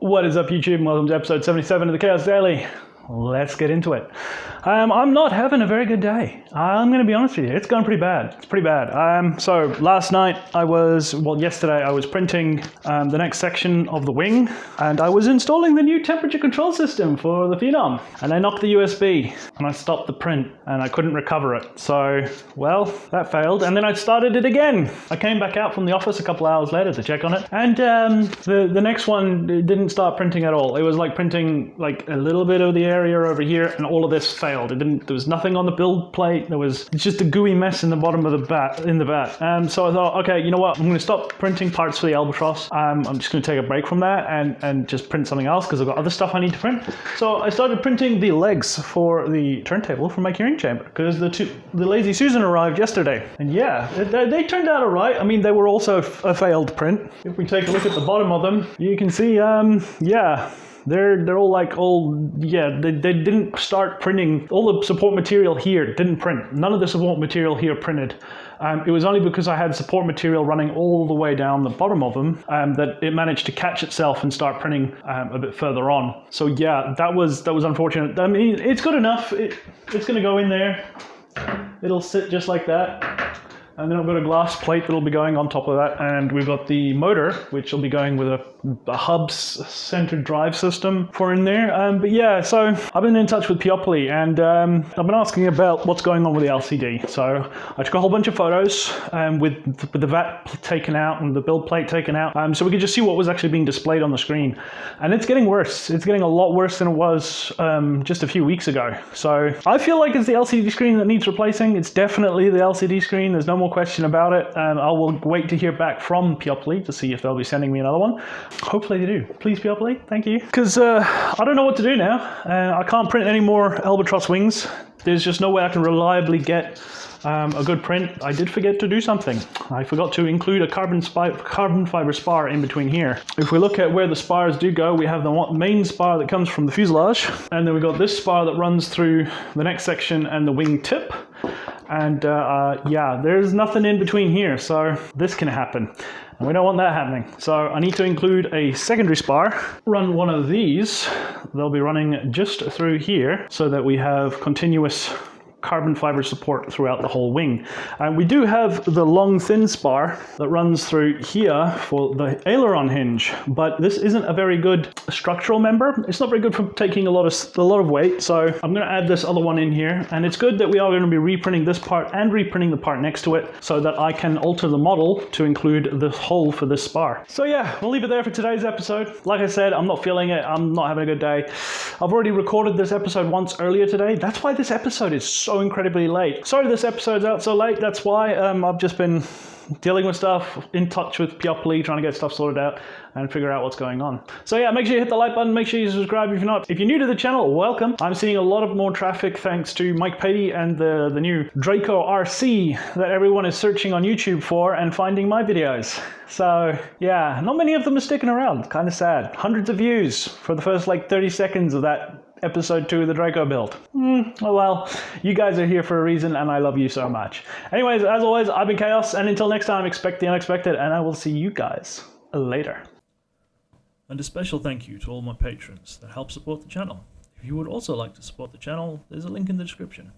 What is up, YouTube? Welcome to episode 77 of the Chaos Daily. Let's get into it. I'm not having a very good day. I'm going to be honest with you. It's going pretty bad. It's pretty bad. So last night yesterday I was printing the next section of the wing, and I was installing the new temperature control system for the Phenom, and I knocked the USB and I stopped the print and I couldn't recover it. So, well, that failed, and then I started it again. I came back out from the office a couple hours later to check on it, and the next one didn't start printing at all. It was like printing like a little bit of the area over here, and all of this failed. There was nothing on the build plate. It's just a gooey mess in the bottom of the vat. So I thought, okay, you know what? I'm going to stop printing parts for the Albatross. I'm just going to take a break from that and just print something else because I've got other stuff I need to print. So I started printing the legs for the turntable for my curing chamber because the Lazy Susan arrived yesterday, and yeah, they turned out alright. I mean, they were also a failed print. If we take a look at the bottom of them, you can see, they're all they didn't start printing. All the support material here didn't print. None of the support material here printed. It was only because I had support material running all the way down the bottom of them that it managed to catch itself and start printing a bit further on. So yeah, that was unfortunate. I mean, it's good enough. It's going to go in there. It'll sit just like that. And then I've got a glass plate that'll be going on top of that, and we've got the motor, which will be going with a hubs-centered drive system for in there. But yeah, so I've been in touch with Peopoly, and I've been asking about what's going on with the LCD. So I took a whole bunch of photos with the vat taken out and the build plate taken out, so we could just see what was actually being displayed on the screen. And it's getting worse. It's getting a lot worse than it was just a few weeks ago. So I feel like it's the LCD screen that needs replacing. It's definitely the LCD screen. There's no more question about it. I will wait to hear back from Peopoly to see if they'll be sending me another one. Hopefully they do. Please, Peopoly, thank you. Because I don't know what to do now. I can't print any more Albatross wings. There's just no way I can reliably get a good print. I did forget to do something. I forgot to include a carbon fiber spar in between here. If we look at where the spars do go, we have the main spar that comes from the fuselage, and then we got this spar that runs through the next section and the wing tip. And yeah, there's nothing in between here, so this can happen. And we don't want that happening. So I need to include a secondary spar, run one of these. They'll be running just through here so that we have continuous carbon fiber support throughout the whole wing. And we do have the long thin spar that runs through here for the aileron hinge, but this isn't a very good structural member. It's not very good for taking a lot of weight, so I'm going to add this other one in here. And it's good that we are going to be reprinting this part and reprinting the part next to it so that I can alter the model to include the hole for this spar. So yeah, we'll leave it there for today's episode. Like I said, I'm not feeling it. I'm not having a good day. I've already recorded this episode once earlier today. That's why this episode is so incredibly late. Sorry this episode's out so late. That's why I've just been dealing with stuff, in touch with Peopoly, trying to get stuff sorted out and figure out what's going on. So yeah, make sure you hit the like button, make sure you subscribe if you're not. If you're new to the channel, welcome. I'm seeing a lot of more traffic thanks to Mike Patey and the new Draco RC that everyone is searching on YouTube for and finding my videos. So yeah, not many of them are sticking around. Kind of sad. Hundreds of views for the first like 30 seconds of that episode 2 of the Draco build. Oh well, you guys are here for a reason and I love you so much. Anyways, as always, I've been Chaos, and until next time, expect the unexpected, and I will see you guys later. And a special thank you to all my patrons that help support the channel. If you would also like to support the channel, there's a link in the description.